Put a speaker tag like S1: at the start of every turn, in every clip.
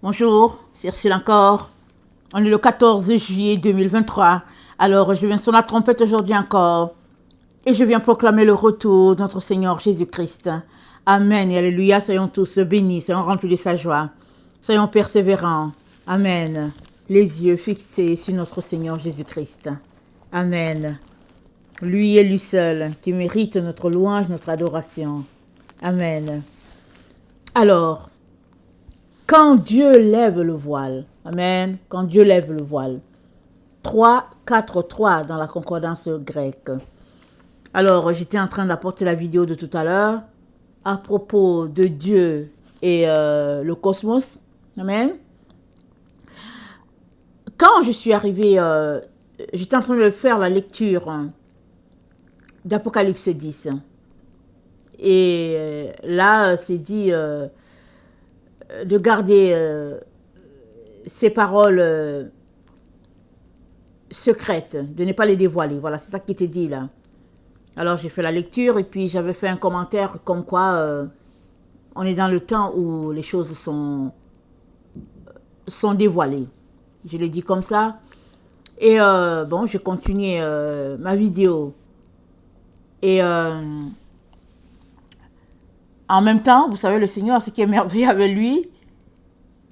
S1: Bonjour, c'est Ursule encore. On est le 14 juillet 2023. Alors, je viens sur la trompette aujourd'hui encore. Et je viens proclamer le retour de notre Seigneur Jésus-Christ. Amen et alléluia. Soyons tous bénis, soyons remplis de sa joie. Soyons persévérants. Amen. Les yeux fixés sur notre Seigneur Jésus-Christ. Amen. Lui et lui seul qui mérite notre louange, notre adoration. Amen. Alors, quand Dieu lève le voile, amen, quand Dieu lève le voile, 3, 4, 3 dans la concordance grecque. Alors, j'étais en train d'apporter la vidéo de tout à l'heure à propos de Dieu et le cosmos, amen. Quand je suis arrivée, j'étais en train de faire la lecture d'Apocalypse 10. Et là, c'est dit de garder ces paroles secrètes, de ne pas les dévoiler. Voilà, c'est ça qui était dit là. Alors, j'ai fait la lecture et puis j'avais fait un commentaire comme quoi on est dans le temps où les choses sont dévoilées. Je l'ai dit comme ça. Et bon, je continuais ma vidéo. Et en même temps, vous savez, le Seigneur, ce qui est merveilleux avec lui,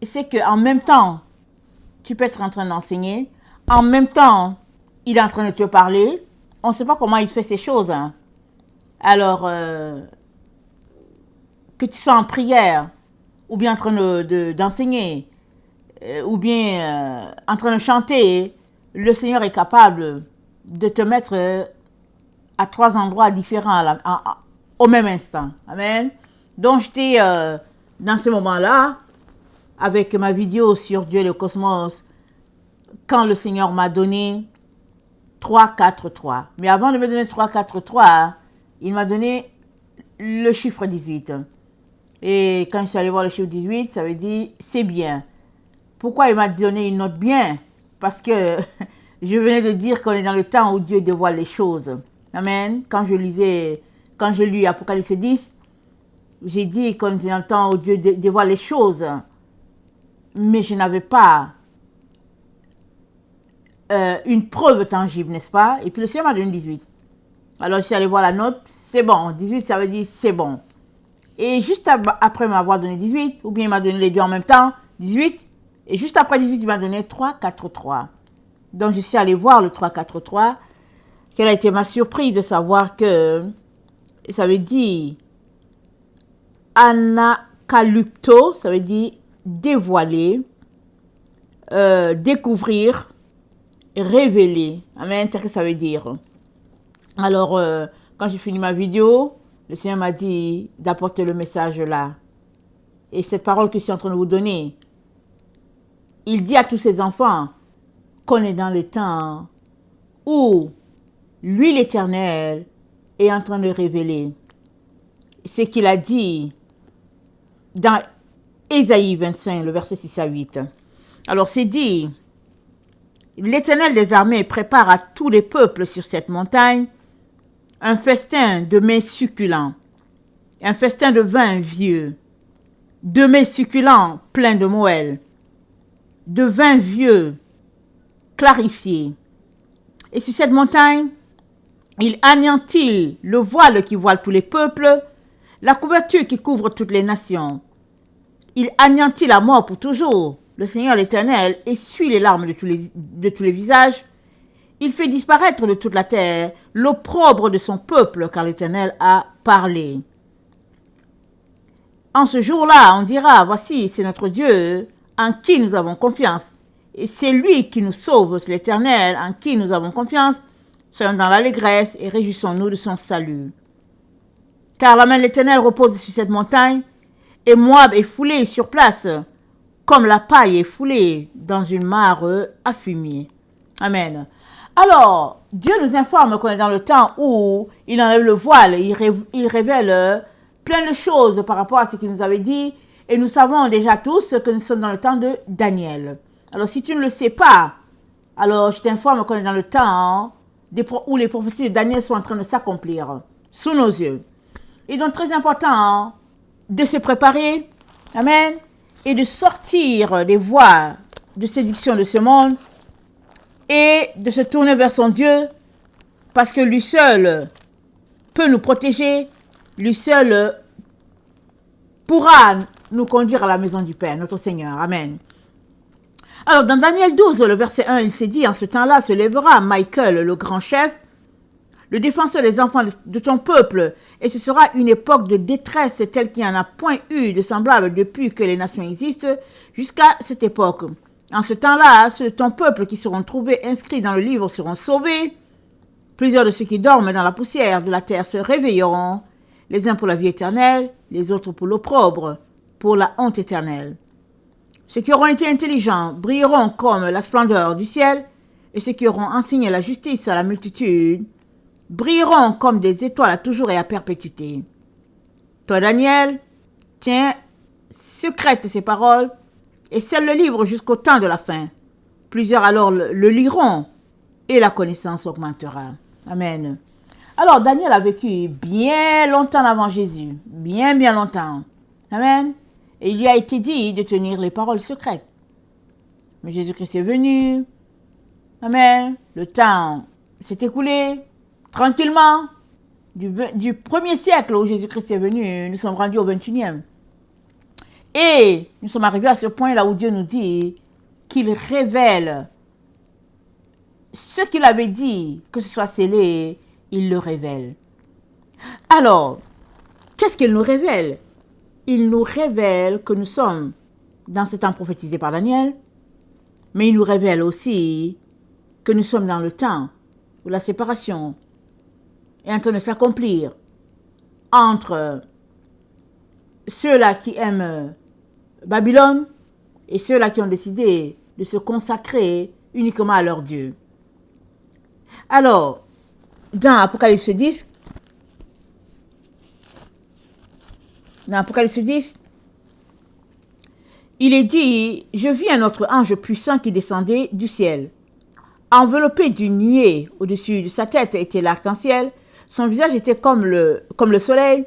S1: c'est qu'en même temps, tu peux être en train d'enseigner. En même temps, il est en train de te parler. On ne sait pas comment il fait ces choses. Hein. Alors, que tu sois en prière, ou bien en train d'enseigner, ou bien en train de chanter, le Seigneur est capable de te mettre à 3 endroits différents au même instant. Amen. Donc, j'étais dans ce moment-là, avec ma vidéo sur Dieu et le cosmos, quand le Seigneur m'a donné 3, 4, 3. Mais avant de me donner 3, 4, 3, il m'a donné le chiffre 18. Et quand je suis allée voir le chiffre 18, ça veut dire c'est bien. Pourquoi il m'a donné une note bien? Parce que je venais de dire qu'on est dans le temps où Dieu dévoile les choses. Amen. Quand je lis Apocalypse 10, j'ai dit qu'on était dans le temps où Dieu dévoile les choses. Mais je n'avais pas une preuve tangible, n'est-ce pas? Et puis le Seigneur m'a donné 18. Alors je suis allée voir la note, c'est bon. 18, ça veut dire c'est bon. Et juste après m'avoir donné 18, ou bien il m'a donné les deux en même temps, 18, et juste après 18, il m'a donné 3, 4, 3. Donc je suis allée voir le 3, 4, 3. Quelle a été ma surprise de savoir que ça veut dire anakalypto, ça veut dire dévoiler, découvrir, révéler. Amen, c'est ce que ça veut dire. Alors, quand j'ai fini ma vidéo, le Seigneur m'a dit d'apporter le message là. Et cette parole que je suis en train de vous donner, il dit à tous ses enfants qu'on est dans le temps où lui, l'Éternel, est en train de révéler ce qu'il a dit dans Ésaïe 25, le verset 6 à 8. Alors, c'est dit, l'Éternel des armées prépare à tous les peuples sur cette montagne un festin de mets succulents, un festin de vin vieux, de mets succulents pleins de moelle, de vin vieux clarifié. Et sur cette montagne, il anéantit le voile qui voile tous les peuples, la couverture qui couvre toutes les nations. Il anéantit la mort pour toujours. Le Seigneur l'Éternel essuie les larmes de tous les visages. Il fait disparaître de toute la terre l'opprobre de son peuple, car l'Éternel a parlé. En ce jour-là, on dira, voici, c'est notre Dieu en qui nous avons confiance. Et c'est lui qui nous sauve, c'est l'Éternel en qui nous avons confiance. Soyons dans l'allégresse et réjouissons-nous de son salut. Car la main de l'Éternel repose sur cette montagne, et Moab est foulé sur place, comme la paille est foulée dans une mare à fumier. Amen. Alors, Dieu nous informe qu'on est dans le temps où il enlève le voile, il révèle plein de choses par rapport à ce qu'il nous avait dit, et nous savons déjà tous que nous sommes dans le temps de Daniel. Alors, si tu ne le sais pas, alors je t'informe qu'on est dans le temps où les prophéties de Daniel sont en train de s'accomplir sous nos yeux. Et donc, très important de se préparer, amen, et de sortir des voies de séduction de ce monde et de se tourner vers son Dieu, parce que lui seul peut nous protéger, lui seul pourra nous conduire à la maison du Père, notre Seigneur. Amen. Alors, dans Daniel 12, le verset 1, il s'est dit, en ce temps-là se lèvera Michael, le grand chef, le défenseur des enfants de ton peuple, et ce sera une époque de détresse telle qu'il n'y en a point eu de semblable depuis que les nations existent jusqu'à cette époque. En ce temps-là, ceux de ton peuple qui seront trouvés inscrits dans le livre seront sauvés. Plusieurs de ceux qui dorment dans la poussière de la terre se réveilleront, les uns pour la vie éternelle, les autres pour l'opprobre, pour la honte éternelle. Ceux qui auront été intelligents brilleront comme la splendeur du ciel, et ceux qui auront enseigné la justice à la multitude brilleront comme des étoiles à toujours et à perpétuité. Toi, Daniel, tiens secrète ces paroles et scelle le livre jusqu'au temps de la fin. Plusieurs alors le liront et la connaissance augmentera. Amen. Alors, Daniel a vécu bien longtemps avant Jésus. Bien longtemps. Amen. Et il lui a été dit de tenir les paroles secrètes. Mais Jésus-Christ est venu. Amen. Le temps s'est écoulé tranquillement. Du premier siècle où Jésus-Christ est venu, nous sommes rendus au 21e. Et nous sommes arrivés à ce point là où Dieu nous dit qu'il révèle ce qu'il avait dit, que ce soit scellé, il le révèle. Alors, qu'est-ce qu'il nous révèle? Il nous révèle que nous sommes dans ce temps prophétisé par Daniel, mais il nous révèle aussi que nous sommes dans le temps où la séparation est en train de s'accomplir entre ceux-là qui aiment Babylone et ceux-là qui ont décidé de se consacrer uniquement à leur Dieu. Alors, dans Apocalypse 10, il est dit, je vis un autre ange puissant qui descendait du ciel. Enveloppé d'une nuée au-dessus de sa tête était l'arc-en-ciel, son visage était comme le soleil,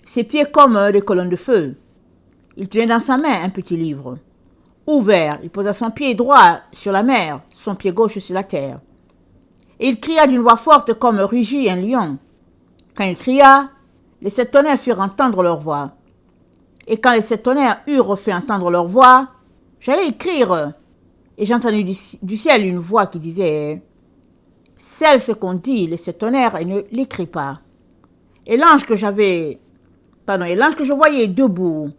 S1: ses pieds comme des colonnes de feu. Il tenait dans sa main un petit livre. Ouvert, il posa son pied droit sur la mer, son pied gauche sur la terre. Et il cria d'une voix forte comme rugit un lion. Quand il cria, les 7 tonnerres firent entendre leur voix. Et quand les 7 tonnerres eurent fait entendre leur voix, j'allais écrire. Et j'ai entendu du ciel une voix qui disait « Scelle ce qu'ont dit les 7 tonnerres et ne l'écris pas. » Et l'ange que je voyais debout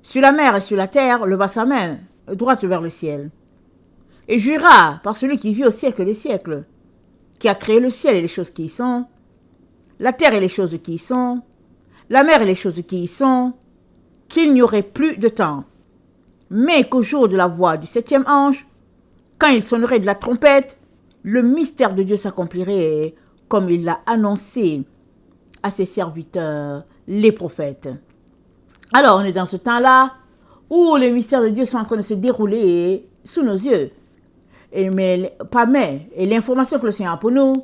S1: sur la mer et sur la terre leva sa main droite vers le ciel. Et jura par celui qui vit au siècle des siècles, qui a créé le ciel et les choses qui y sont, la terre et les choses qui y sont, la mer et les choses qui y sont, qu'il n'y aurait plus de temps, mais qu'au jour de la voix du 7e ange, quand il sonnerait de la trompette, le mystère de Dieu s'accomplirait comme il l'a annoncé à ses serviteurs, les prophètes. Alors, on est dans ce temps-là où les mystères de Dieu sont en train de se dérouler sous nos yeux. Et l'information que le Seigneur a pour nous,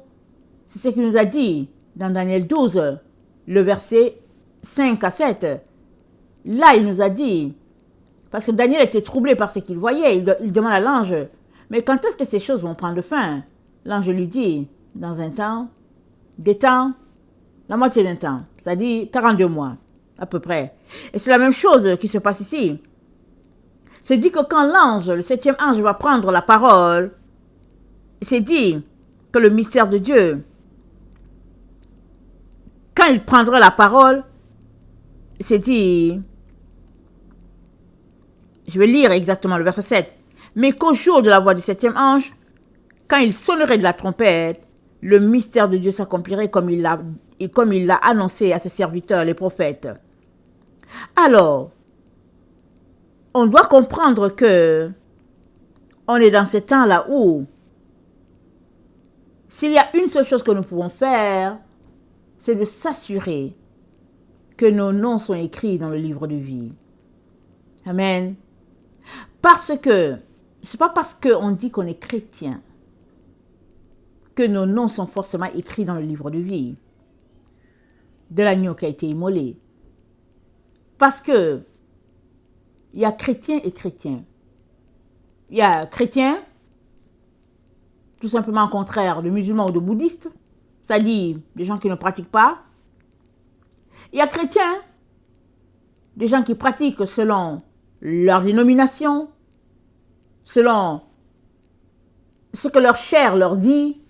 S1: c'est ce qu'il nous a dit dans Daniel 12, le verset 5 à 7. Là, il nous a dit, parce que Daniel était troublé par ce qu'il voyait, il demande à l'ange, mais quand est-ce que ces choses vont prendre fin? L'ange lui dit, dans un temps, des temps, la moitié d'un temps, c'est-à-dire 42 mois, à peu près. Et c'est la même chose qui se passe ici. C'est dit que quand l'ange, le 7e ange, va prendre la parole, c'est dit que le mystère de Dieu, quand il prendra la parole, c'est dit, je vais lire exactement le verset 7, mais qu'au jour de la voix du 7e ange, quand il sonnerait de la trompette, le mystère de Dieu s'accomplirait comme il l'a annoncé à ses serviteurs, les prophètes. Alors, on doit comprendre que on est dans ce temps-là où s'il y a une seule chose que nous pouvons faire, c'est de s'assurer que nos noms sont écrits dans le livre de vie. Amen. Parce que, c'est pas parce qu'on dit qu'on est chrétien que nos noms sont forcément écrits dans le livre de vie de l'agneau qui a été immolé. Parce que il y a chrétien et chrétien. Il y a chrétien, tout simplement contraire de musulmans ou de bouddhistes, c'est-à-dire des gens qui ne pratiquent pas. Il y a chrétien, des gens qui pratiquent selon leur dénomination, selon ce que leur chair leur dit.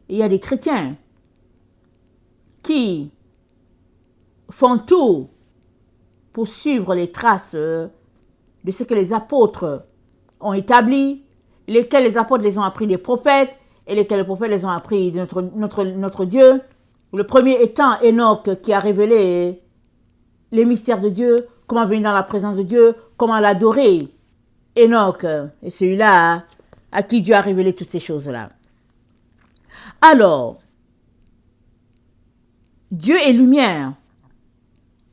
S1: Et il y a des chrétiens qui font tout pour suivre les traces de ce que les apôtres ont établi, lesquels les apôtres les ont appris des prophètes, et lesquels les prophètes les ont appris de notre Dieu. Le premier étant Enoch, qui a révélé les mystères de Dieu, comment venir dans la présence de Dieu, comment l'adorer. Enoch est celui-là à qui Dieu a révélé toutes ces choses-là. Alors, Dieu est lumière.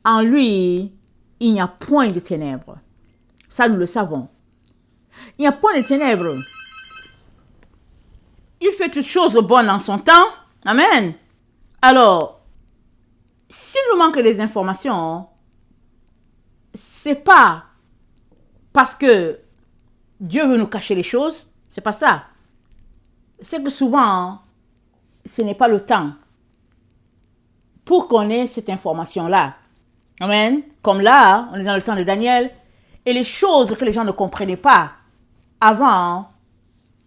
S1: En lui, il n'y a point de ténèbres. Ça, nous le savons. Il n'y a point de ténèbres. Il fait toutes choses bonnes en son temps. Amen. Alors, s'il nous manque des informations, c'est pas parce que Dieu veut nous cacher les choses. C'est pas ça. C'est que souvent, ce n'est pas le temps pour qu'on ait cette information-là. Amen. Comme là, on est dans le temps de Daniel, et les choses que les gens ne comprenaient pas avant,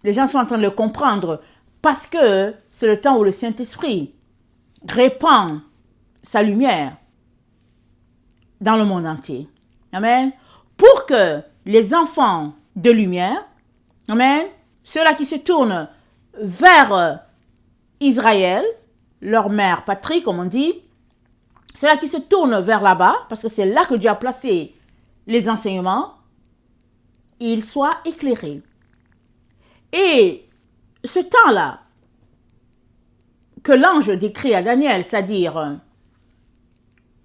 S1: les gens sont en train de le comprendre parce que c'est le temps où le Saint-Esprit répand sa lumière dans le monde entier. Amen. Pour que les enfants de lumière, amen, ceux-là qui se tournent vers Israël, leur mère patrie, comme on dit, ceux-là qui se tournent vers là-bas, parce que c'est là que Dieu a placé les enseignements, ils soient éclairés. Et ce temps-là, que l'ange décrit à Daniel, c'est-à-dire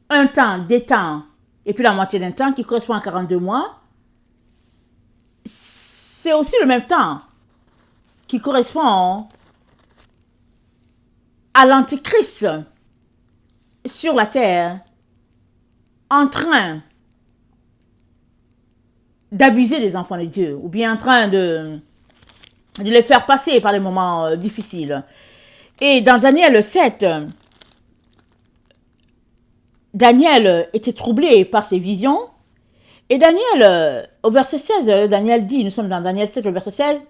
S1: un temps, des temps, et puis la moitié d'un temps qui correspond à 42 mois, c'est aussi le même temps qui correspond à l'Antichrist sur la terre en train d'abuser des enfants de Dieu, ou bien en train de les faire passer par des moments difficiles. Et dans Daniel 7, Daniel était troublé par ses visions. Et Daniel, au verset 16, Daniel dit, nous sommes dans Daniel 7, le verset 16.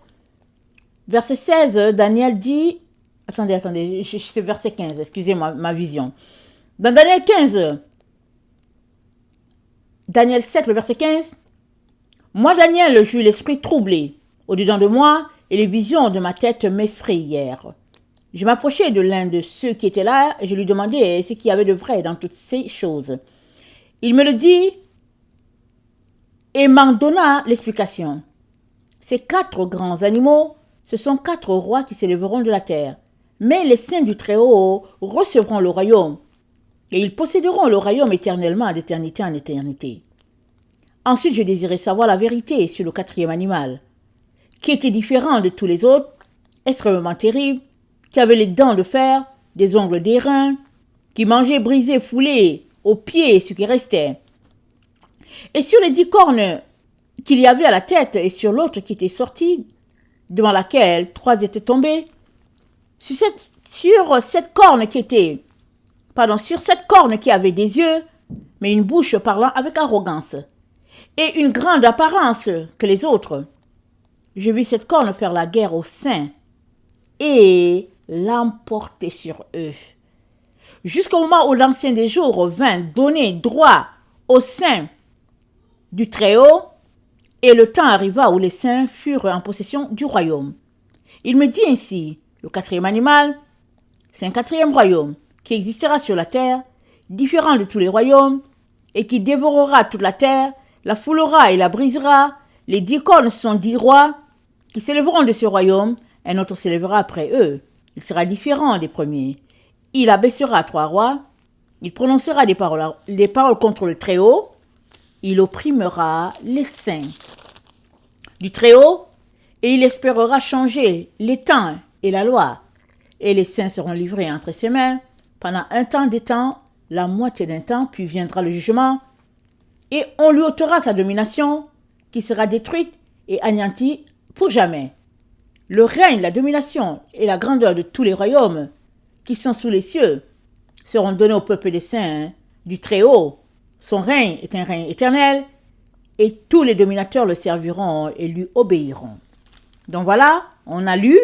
S1: Verset 16, Daniel dit, attendez, c'est verset 15, excusez-moi ma vision. Dans Daniel 15, Daniel 7, le verset 15, moi, Daniel, j'eus l'esprit troublé au-dedans de moi, et les visions de ma tête m'effrayèrent. Je m'approchai de l'un de ceux qui étaient là, et je lui demandai ce qu'il y avait de vrai dans toutes ces choses. Il me le dit, et m'en donna l'explication. Ces 4 grands animaux, ce sont 4 rois qui s'élèveront de la terre. Mais les saints du Très-Haut recevront le royaume, et ils posséderont le royaume éternellement d'éternité en éternité. Ensuite, je désirais savoir la vérité sur le 4e animal, qui était différent de tous les autres, extrêmement terrible, qui avait les dents de fer, des ongles d'airain, qui mangeait brisé, foulé, aux pieds ce qui restait. Et sur les 10 cornes qu'il y avait à la tête et sur l'autre qui était sortie, devant laquelle 3 étaient tombés, sur cette corne qui avait des yeux, mais une bouche parlant avec arrogance, et une grande apparence que les autres. Je vis cette corne faire la guerre aux saints et l'emporter sur eux. Jusqu'au moment où l'Ancien des Jours vint donner droit aux saints du Très-Haut, et le temps arriva où les saints furent en possession du royaume. Il me dit ainsi, le 4e animal, c'est un 4e royaume qui existera sur la terre, différent de tous les royaumes, et qui dévorera toute la terre, la foulera et la brisera. Les 10 cornes sont 10 rois qui s'élèveront de ce royaume, un autre s'élèvera après eux. Il sera différent des premiers. Il abaissera 3 rois, il prononcera des paroles contre le Très-Haut, il opprimera les saints du Très-Haut, et il espérera changer les temps et la loi. Et les saints seront livrés entre ses mains pendant un temps des temps, la moitié d'un temps, puis viendra le jugement. et on lui ôtera sa domination qui sera détruite et anéantie pour jamais. Le règne, la domination et la grandeur de tous les royaumes qui sont sous les cieux seront donnés au peuple des saints du Très-Haut. Son règne est un règne éternel et tous les dominateurs le serviront et lui obéiront. Donc voilà, on a lu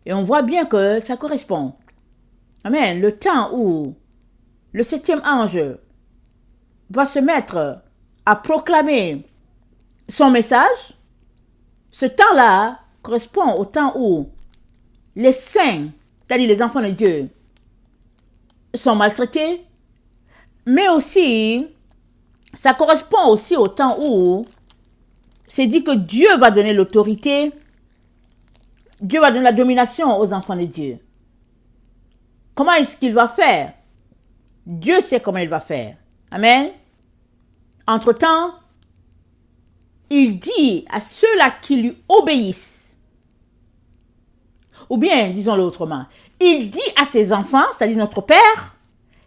S1: et on voit bien que ça correspond. Amen. Le temps où le 7e ange va se mettre à proclamer son message, ce temps-là correspond au temps où les saints, c'est-à-dire les enfants de Dieu, sont maltraités, mais aussi, ça correspond aussi au temps où c'est dit que Dieu va donner l'autorité, Dieu va donner la domination aux enfants de Dieu. Comment est-ce qu'il va faire? Dieu sait comment il va faire. Amen. Entre-temps, il dit à ceux-là qui lui obéissent, ou bien, disons-le autrement, il dit à ses enfants, c'est-à-dire notre Père,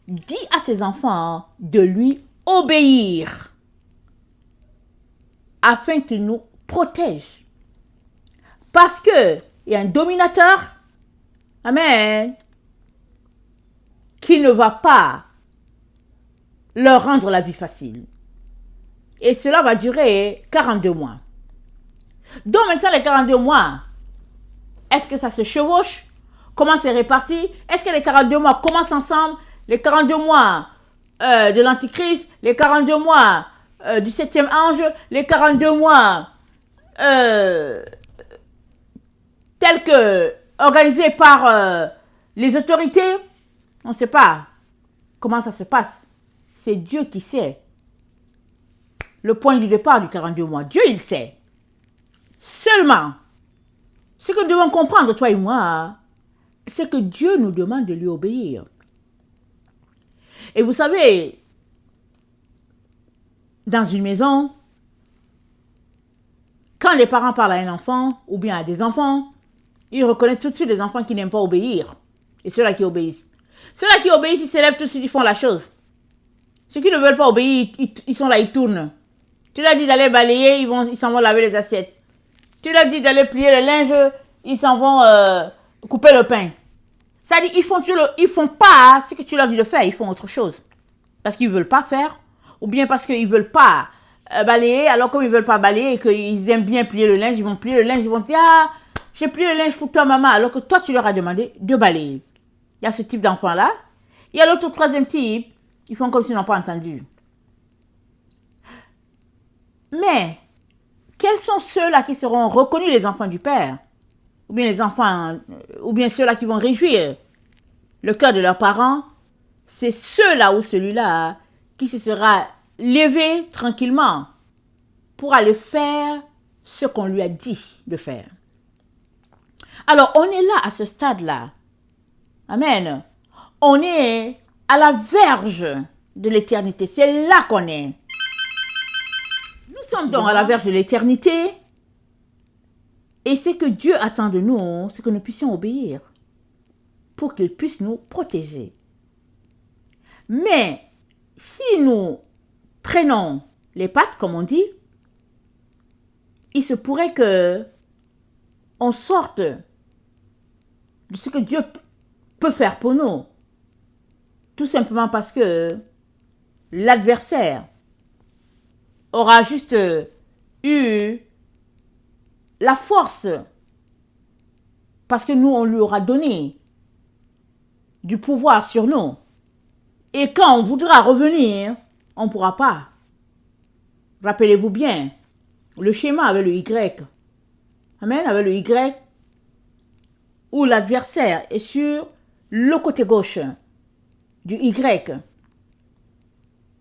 S1: dit à ses enfants de lui obéir afin qu'il nous protège. Parce que il y a un dominateur, amen, qui ne va pas leur rendre la vie facile. Et cela va durer 42 mois. Donc maintenant les 42 mois, est-ce que ça se chevauche? Comment c'est réparti? Est-ce que les 42 mois commencent ensemble? Les 42 mois de l'Antichrist, les 42 mois du 7e ange, les 42 mois tels que organisés par les autorités? On ne sait pas comment ça se passe. C'est Dieu qui sait le point du départ du 42 mois. Dieu, il sait. Seulement, ce que nous devons comprendre, toi et moi, c'est que Dieu nous demande de lui obéir. Et vous savez, dans une maison, quand les parents parlent à un enfant ou bien à des enfants, ils reconnaissent tout de suite les enfants qui n'aiment pas obéir et ceux-là qui obéissent. Ceux-là qui obéissent, ils s'élèvent tout de suite, ils font la chose. Ceux qui ne veulent pas obéir, ils sont là, ils tournent. Tu leur dis d'aller balayer, ils s'en vont laver les assiettes. Tu leur dis d'aller plier le linge, ils s'en vont couper le pain. C'est-à-dire, ils font pas ce que tu leur dis de faire, ils font autre chose. Parce qu'ils ne veulent pas faire, ou bien parce qu'ils ne veulent pas balayer, alors comme ils ne veulent pas balayer et qu'ils aiment bien plier le linge, ils vont plier le linge, ils vont dire, ah, j'ai plié le linge pour toi, maman, alors que toi, tu leur as demandé de balayer. Il y a ce type d'enfant-là. Il y a l'autre troisième type, ils font comme s'ils n'ont pas entendu. Mais, quels sont ceux-là qui seront reconnus les enfants du Père? Ou bien les enfants, ou bien ceux-là qui vont réjouir le cœur de leurs parents? C'est ceux-là ou celui-là qui se sera levé tranquillement pour aller faire ce qu'on lui a dit de faire. Alors, on est là, à ce stade-là. Amen. On est à la verge de l'éternité. C'est là qu'on est. Nous sommes donc à la verge de l'éternité. Et ce que Dieu attend de nous, c'est que nous puissions obéir pour qu'il puisse nous protéger. Mais si nous traînons les pattes, comme on dit, il se pourrait que on sorte de ce que Dieu peut faire pour nous. Tout simplement parce que l'adversaire aura juste eu la force, parce que nous, on lui aura donné du pouvoir sur nous. Et quand on voudra revenir, on ne pourra pas. Rappelez-vous bien, le schéma avec le Y. Amen, avec le Y, où l'adversaire est sur le côté gauche du Y.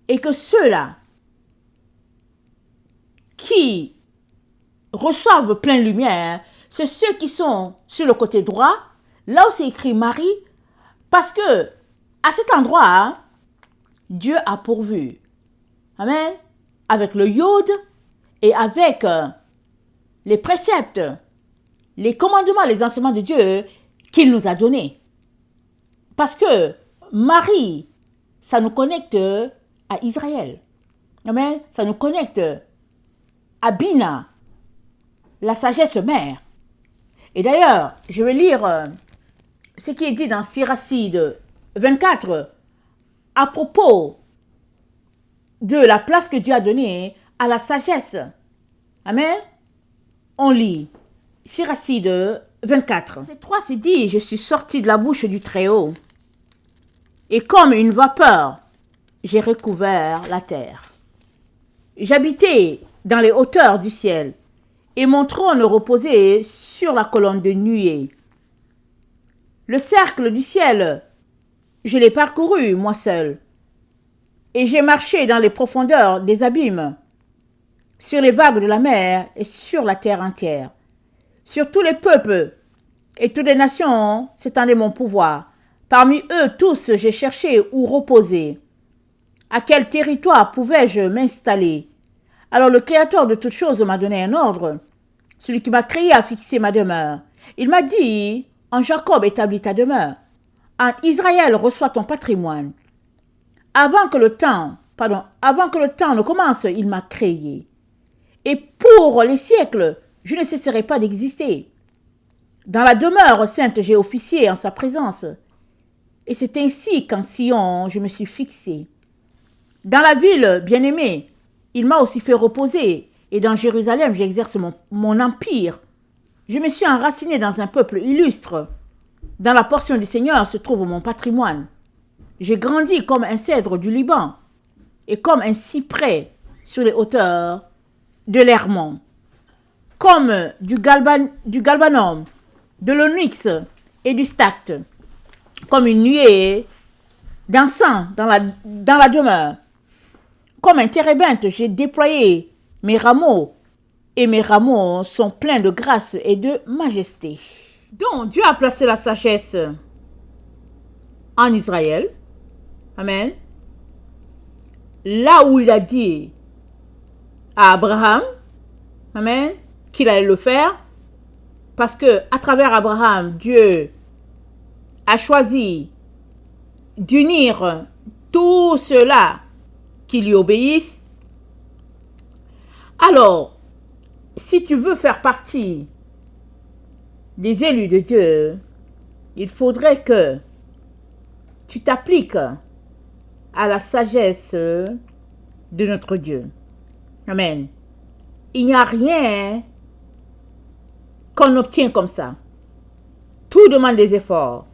S1: Et que ceux-là qui reçoivent pleine lumière, c'est ceux qui sont sur le côté droit, là où c'est écrit Marie, parce que à cet endroit, Dieu a pourvu. Amen. Avec le iode et avec les préceptes, les commandements, les enseignements de Dieu qu'il nous a donnés. Parce que Marie, ça nous connecte à Israël. Amen. Ça nous connecte à Bina, la sagesse mère. Et d'ailleurs, je vais lire ce qui est dit dans Siracide 24 à propos de la place que Dieu a donnée à la sagesse. Amen. On lit Siracide 24. Verset 3, c'est dit, je suis sorti de la bouche du Très-Haut, et comme une vapeur, j'ai recouvert la terre. J'habitais dans les hauteurs du ciel, et mon trône reposait sur la colonne de nuée. Le cercle du ciel, je l'ai parcouru, moi seul, et j'ai marché dans les profondeurs des abîmes, sur les vagues de la mer et sur la terre entière. Sur tous les peuples et toutes les nations s'étendait mon pouvoir. Parmi eux tous, j'ai cherché où reposer. À quel territoire pouvais-je m'installer? Alors le Créateur de toutes choses m'a donné un ordre. Celui qui m'a créé a fixé ma demeure. Il m'a dit, en Jacob établis ta demeure. En Israël reçois ton patrimoine. Avant que le temps ne commence, il m'a créé. Et pour les siècles, je ne cesserai pas d'exister. Dans la demeure sainte, j'ai officié en sa présence. Et c'est ainsi qu'en Sion, je me suis fixé. Dans la ville bien-aimée, il m'a aussi fait reposer. Et dans Jérusalem, j'exerce mon empire. Je me suis enraciné dans un peuple illustre. Dans la portion du Seigneur se trouve mon patrimoine. J'ai grandi comme un cèdre du Liban et comme un cyprès sur les hauteurs de l'Hermon. Comme du galbanum, de l'onyx et du stacte, comme une nuée d'encens dans la demeure. Comme un térébinthe, j'ai déployé mes rameaux, et mes rameaux sont pleins de grâce et de majesté. Donc, Dieu a placé la sagesse en Israël. Amen. Là où il a dit à Abraham, amen, qu'il allait le faire, parce que à travers Abraham, Dieu a choisi d'unir tous ceux-là qui lui obéissent. Alors, si tu veux faire partie des élus de Dieu, il faudrait que tu t'appliques à la sagesse de notre Dieu. Amen. Il n'y a rien qu'on obtient comme ça. Tout demande des efforts.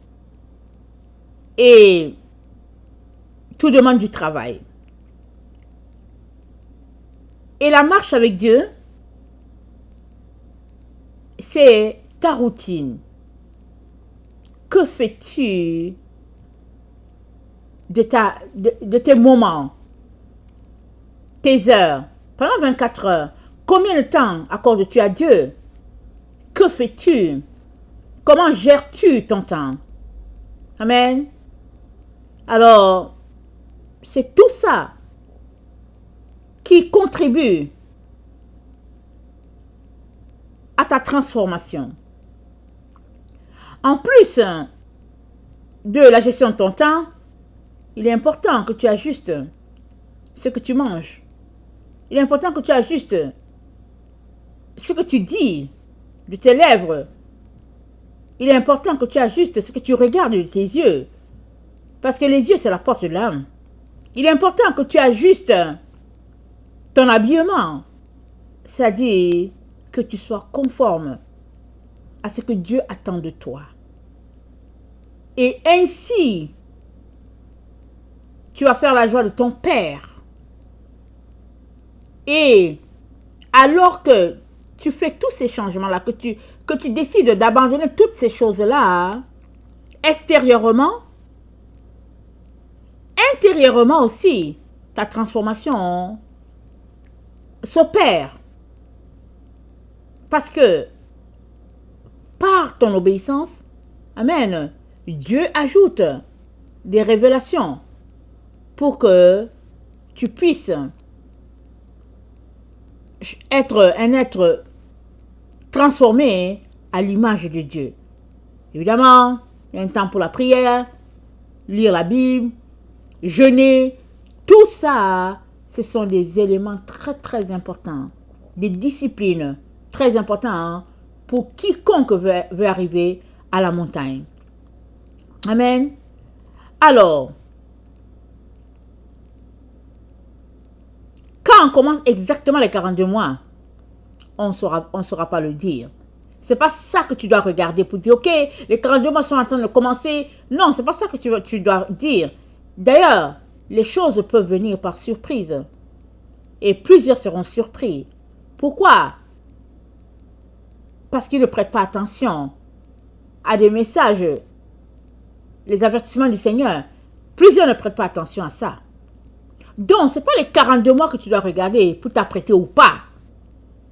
S1: Et tout demande du travail. Et la marche avec Dieu, c'est ta routine. Que fais-tu de tes moments, tes heures, pendant 24 heures? Combien de temps accordes-tu à Dieu? Que fais-tu? Comment gères-tu ton temps? Amen. Alors, c'est tout ça qui contribue à ta transformation. En plus de la gestion de ton temps, il est important que tu ajustes ce que tu manges. Il est important que tu ajustes ce que tu dis de tes lèvres. Il est important que tu ajustes ce que tu regardes de tes yeux. Parce que les yeux, c'est la porte de l'âme. Il est important que tu ajustes ton habillement. C'est-à-dire que tu sois conforme à ce que Dieu attend de toi. Et ainsi, tu vas faire la joie de ton Père. Et alors que tu fais tous ces changements-là, que tu décides d'abandonner toutes ces choses-là, extérieurement, intérieurement aussi, ta transformation s'opère. Parce que par ton obéissance, amen, Dieu ajoute des révélations pour que tu puisses être un être transformé à l'image de Dieu. Évidemment, il y a un temps pour la prière, lire la Bible, jeûner, tout ça, ce sont des éléments très très importants, des disciplines très importantes pour quiconque veut arriver à la montagne. Amen. Alors, quand on commence exactement les 42 mois, on ne saura pas le dire. C'est pas ça que tu dois regarder pour dire, ok, les 42 mois sont en train de commencer. Non, c'est pas ça que tu dois dire. D'ailleurs, les choses peuvent venir par surprise. Et plusieurs seront surpris. Pourquoi? Parce qu'ils ne prêtent pas attention à des messages, les avertissements du Seigneur. Plusieurs ne prêtent pas attention à ça. Donc, ce n'est pas les 42 mois que tu dois regarder pour t'apprêter ou pas.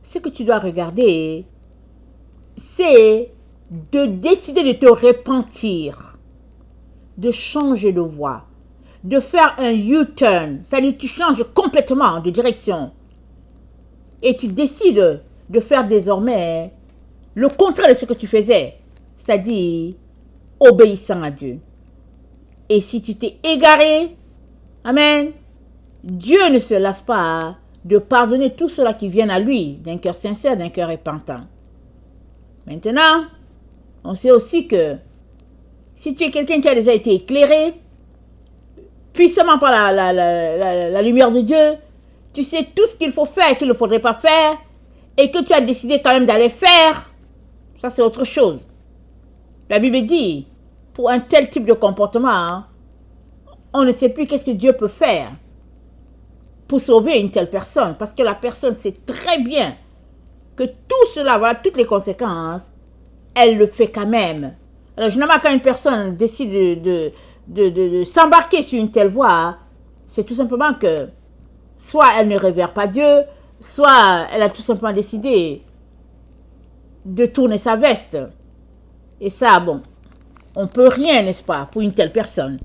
S1: Ce que tu dois regarder, c'est de décider de te repentir, de changer de voie, de faire un U-turn. C'est-à-dire que tu changes complètement de direction. Et tu décides de faire désormais le contraire de ce que tu faisais. C'est-à-dire obéissant à Dieu. Et si tu t'es égaré, amen, Dieu ne se lasse pas de pardonner tous ceux-là qui viennent à lui d'un cœur sincère, d'un cœur repentant. Maintenant, on sait aussi que si tu es quelqu'un qui a déjà été éclairé, puissamment par la lumière de Dieu, tu sais tout ce qu'il faut faire et qu'il ne faudrait pas faire, et que tu as décidé quand même d'aller faire, ça c'est autre chose. La Bible dit, pour un tel type de comportement, on ne sait plus qu'est-ce que Dieu peut faire pour sauver une telle personne, parce que la personne sait très bien que tout cela, voilà, toutes les conséquences, elle le fait quand même. Alors, généralement, quand une personne décide de s'embarquer sur une telle voie, c'est tout simplement que soit elle ne révère pas Dieu, soit elle a tout simplement décidé de tourner sa veste. Et ça, bon, on ne peut rien, n'est-ce pas, pour une telle personne.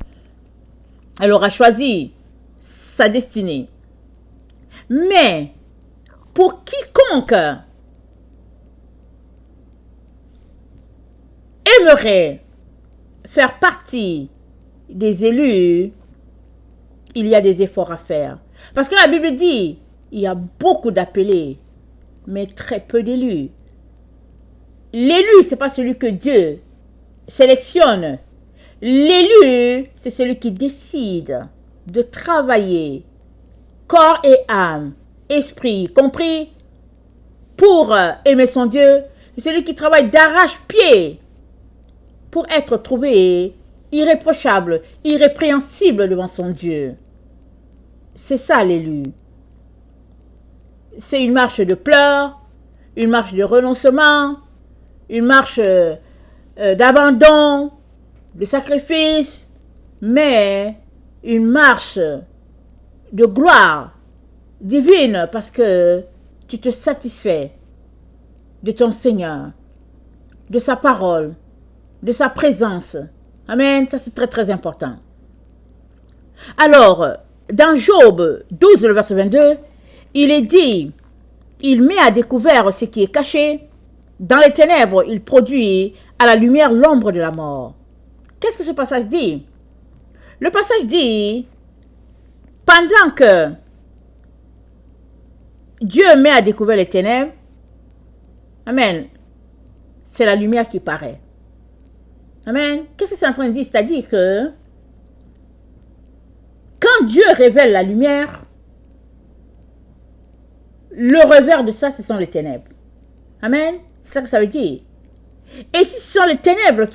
S1: Elle aura choisi sa destinée. Mais, pour quiconque aimerait faire partie des élus, il y a des efforts à faire. Parce que la Bible dit, il y a beaucoup d'appelés, mais très peu d'élus. L'élu, ce n'est pas celui que Dieu sélectionne. L'élu, c'est celui qui décide de travailler, corps et âme, esprit, compris, pour aimer son Dieu. C'est celui qui travaille d'arrache-pied pour être trouvé irréprochable, irrépréhensible devant son Dieu. C'est ça l'élu. C'est une marche de pleurs, une marche de renoncement, une marche d'abandon, de sacrifice, mais une marche de gloire divine parce que tu te satisfais de ton Seigneur, de sa parole, de sa présence. Amen, ça c'est très très important. Alors, dans Job 12, le verset 22, il est dit, il met à découvert ce qui est caché, dans les ténèbres, il produit à la lumière l'ombre de la mort. Qu'est-ce que ce passage dit? Le passage dit, pendant que Dieu met à découvert les ténèbres, amen, c'est la lumière qui paraît. Amen. Qu'est-ce que c'est en train de dire? C'est-à-dire que quand Dieu révèle la lumière, le revers de ça, ce sont les ténèbres. Amen. C'est ça que ça veut dire. Et si ce sont les ténèbres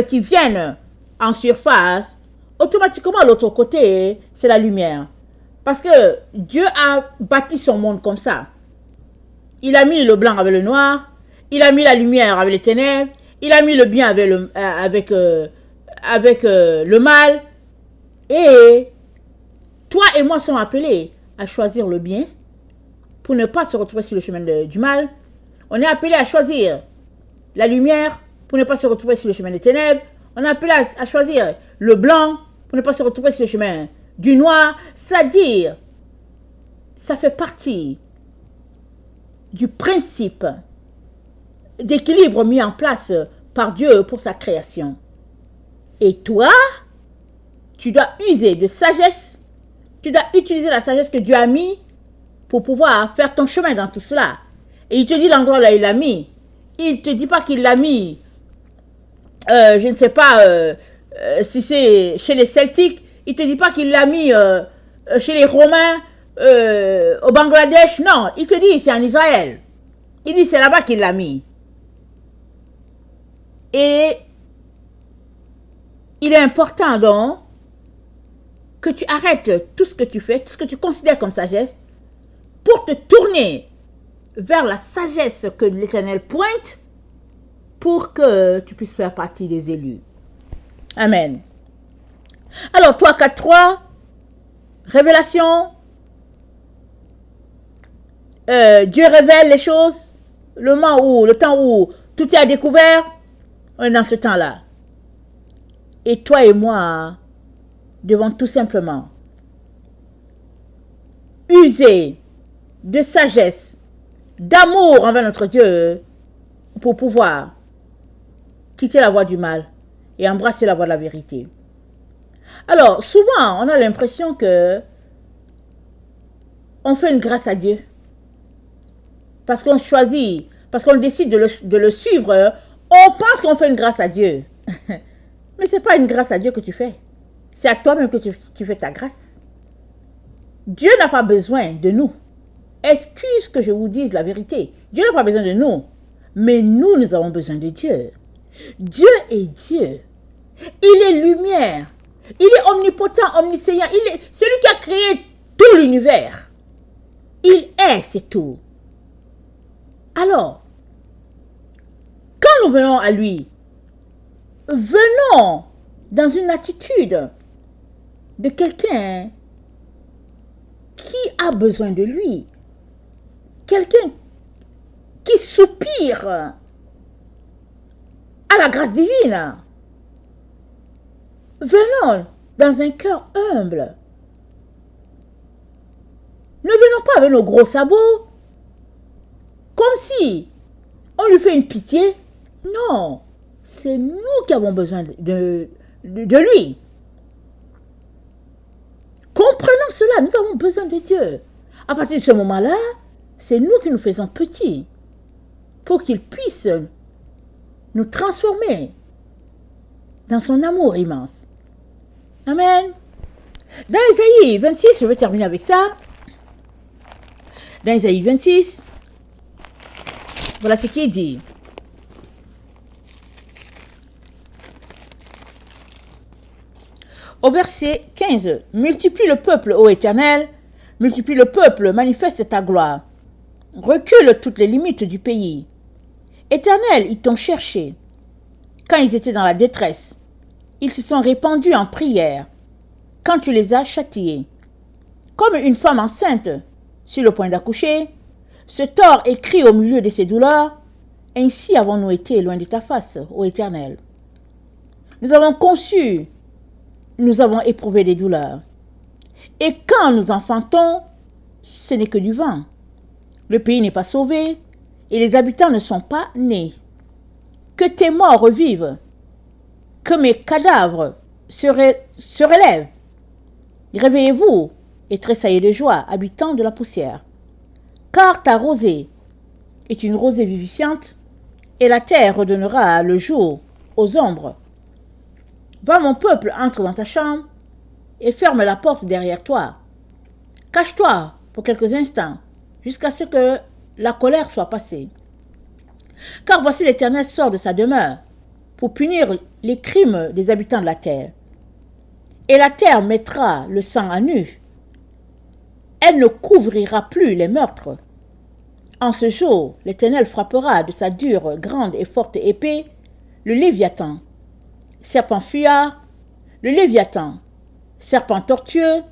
S1: qui viennent en surface, automatiquement l'autre côté, c'est la lumière. Parce que Dieu a bâti son monde comme ça. Il a mis le blanc avec le noir, il a mis la lumière avec les ténèbres, il a mis le bien avec le mal. Et toi et moi sommes appelés à choisir le bien pour ne pas se retrouver sur le chemin du mal. On est appelé à choisir la lumière pour ne pas se retrouver sur le chemin des ténèbres. On est appelé à choisir le blanc pour ne pas se retrouver sur le chemin du noir. C'est-à-dire, ça fait partie du principe d'équilibre mis en place par Dieu pour sa création. Et toi, tu dois user de sagesse. Tu dois utiliser la sagesse que Dieu a mis pour pouvoir faire ton chemin dans tout cela. Et il te dit l'endroit là il l'a mis. Il ne te dit pas qu'il l'a mis, je ne sais pas si c'est chez les Celtiques. Il ne te dit pas qu'il l'a mis chez les Romains, au Bangladesh. Non, il te dit c'est en Israël. Il dit c'est là-bas qu'il l'a mis. Et il est important donc que tu arrêtes tout ce que tu fais, tout ce que tu considères comme sagesse, pour te tourner vers la sagesse que l'Éternel pointe pour que tu puisses faire partie des élus. Amen. Alors, 3, 4, 3, révélation. Dieu révèle les choses. Le temps où tout est à découvert, on est dans ce temps-là. Et toi et moi devons tout simplement user de sagesse, d'amour envers notre Dieu pour pouvoir quitter la voie du mal et embrasser la voie de la vérité. Alors, souvent, on a l'impression que on fait une grâce à Dieu parce qu'on choisit, parce qu'on décide de le suivre, on pense qu'on fait une grâce à Dieu. Mais ce n'est pas une grâce à Dieu que tu fais. C'est à toi-même que tu fais ta grâce. Dieu n'a pas besoin de nous. Excuse que je vous dise la vérité. Dieu n'a pas besoin de nous. Mais nous avons besoin de Dieu. Dieu est Dieu. Il est lumière. Il est omnipotent, omniscient. Il est celui qui a créé tout l'univers. Il est, c'est tout. Alors, quand nous venons à lui, venons dans une attitude de quelqu'un qui a besoin de lui. Quelqu'un qui soupire à la grâce divine. Venons dans un cœur humble. Ne venons pas avec nos gros sabots, comme si on lui fait une pitié. Non, c'est nous qui avons besoin de lui. Comprenons cela, nous avons besoin de Dieu. À partir de ce moment-là, c'est nous qui nous faisons petits pour qu'il puisse nous transformer dans son amour immense. Amen. Dans Isaïe 26, je vais terminer avec ça. Dans Isaïe 26, voilà ce qu'il dit. Au verset 15, multiplie le peuple, ô Éternel, multiplie le peuple, manifeste ta gloire. Recule toutes les limites du pays. Éternel, ils t'ont cherché. Quand ils étaient dans la détresse, ils se sont répandus en prière. Quand tu les as châtiés. Comme une femme enceinte sur le point d'accoucher, se tord et crie au milieu de ses douleurs, ainsi avons-nous été loin de ta face, ô Éternel. Nous avons conçu, nous avons éprouvé des douleurs. Et quand nous enfantons, ce n'est que du vent. Le pays n'est pas sauvé et les habitants ne sont pas nés. Que tes morts revivent, que mes cadavres se relèvent. Réveillez-vous et tressaillez de joie, habitants de la poussière. Car ta rosée est une rosée vivifiante et la terre redonnera le jour aux ombres. Va mon peuple, entre dans ta chambre et ferme la porte derrière toi. Cache-toi pour quelques instants jusqu'à ce que la colère soit passée. Car voici l'Éternel sort de sa demeure pour punir les crimes des habitants de la terre. Et la terre mettra le sang à nu. Elle ne couvrira plus les meurtres. En ce jour, l'Éternel frappera de sa dure, grande et forte épée le Léviathan, serpent fuyard, le Léviathan, serpent tortueux,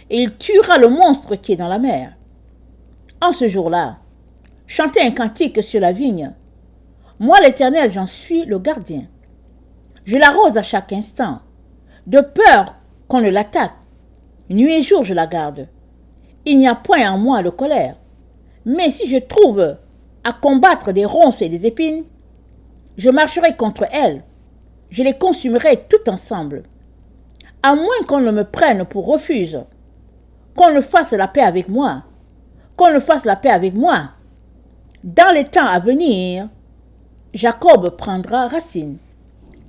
S1: et il tuera le monstre qui est dans la mer. En ce jour-là, chantez un cantique sur la vigne. Moi, l'Éternel, j'en suis le gardien. Je l'arrose à chaque instant, de peur qu'on ne l'attaque. Nuit et jour, je la garde. Il n'y a point en moi de colère. Mais si je trouve à combattre des ronces et des épines, je marcherai contre elles. Je les consumerai tout ensemble. à moins qu'on ne me prenne pour refuge, qu'on ne fasse la paix avec moi, qu'on ne fasse la paix avec moi. Dans les temps à venir, Jacob prendra racine.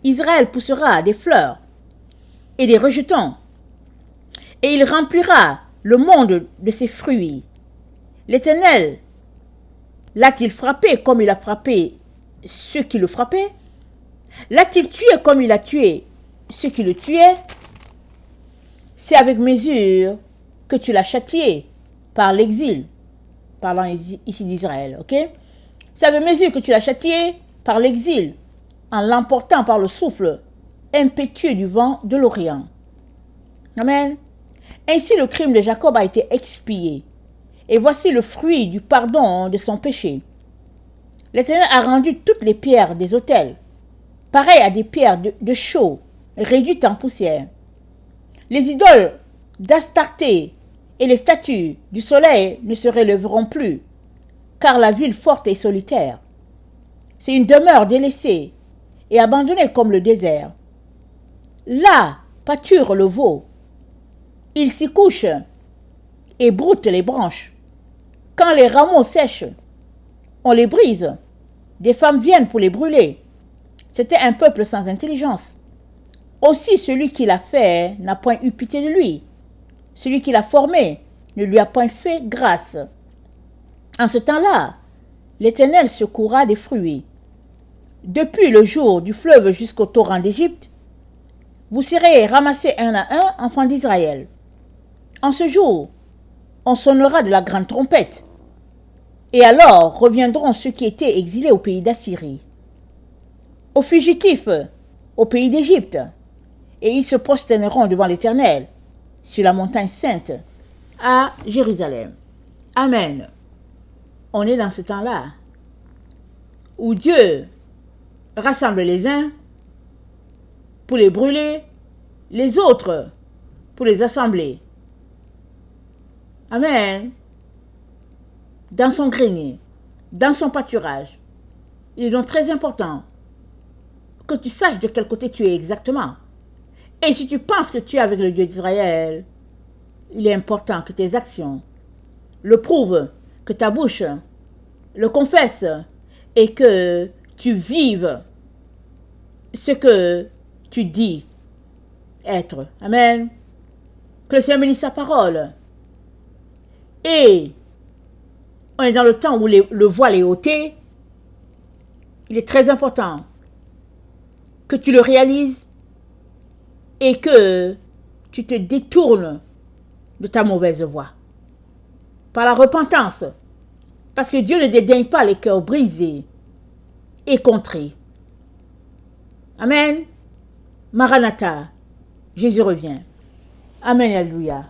S1: Israël poussera des fleurs et des rejetons, et il remplira le monde de ses fruits. L'Éternel l'a-t-il frappé comme il a frappé ceux qui le frappaient? L'a-t-il tué comme il a tué ceux qui le tuaient? C'est avec mesure que tu l'as châtié par l'exil, parlant ici d'Israël, ok? C'est avec mesure que tu l'as châtié par l'exil, en l'emportant par le souffle impétueux du vent de l'Orient. Amen. Ainsi le crime de Jacob a été expié, et voici le fruit du pardon de son péché. L'Éternel a rendu toutes les pierres des autels, pareilles à des pierres de chaux, réduites en poussière. Les idoles d'Astarté et les statues du soleil ne se relèveront plus, car la ville forte est solitaire. C'est une demeure délaissée et abandonnée comme le désert. Là pâture le veau. Il s'y couche et broute les branches. Quand les rameaux sèchent, on les brise. Des femmes viennent pour les brûler. C'était un peuple sans intelligence. Aussi celui qui l'a fait n'a point eu pitié de lui. Celui qui l'a formé ne lui a point fait grâce. En ce temps-là, l'Éternel secourra des fruits. Depuis le jour du fleuve jusqu'au torrent d'Égypte, vous serez ramassés un à un, enfants d'Israël. En ce jour, on sonnera de la grande trompette. Et alors reviendront ceux qui étaient exilés au pays d'Assyrie, aux fugitifs au pays d'Égypte, et ils se prosterneront devant l'Éternel sur la montagne sainte à Jérusalem. Amen. On est dans ce temps-là où Dieu rassemble les uns pour les brûler, les autres pour les assembler. Amen. Dans son grenier, dans son pâturage. Il est donc très important que tu saches de quel côté tu es exactement. Et si tu penses que tu es avec le Dieu d'Israël, il est important que tes actions le prouvent, que ta bouche le confesse et que tu vives ce que tu dis être. Amen. Que le Seigneur bénisse sa parole. Et on est dans le temps où le voile est ôté. Il est très important que tu le réalises et que tu te détournes de ta mauvaise voie. Par la repentance. Parce que Dieu ne dédaigne pas les cœurs brisés et contrits. Amen. Maranatha. Jésus revient. Amen. Alléluia.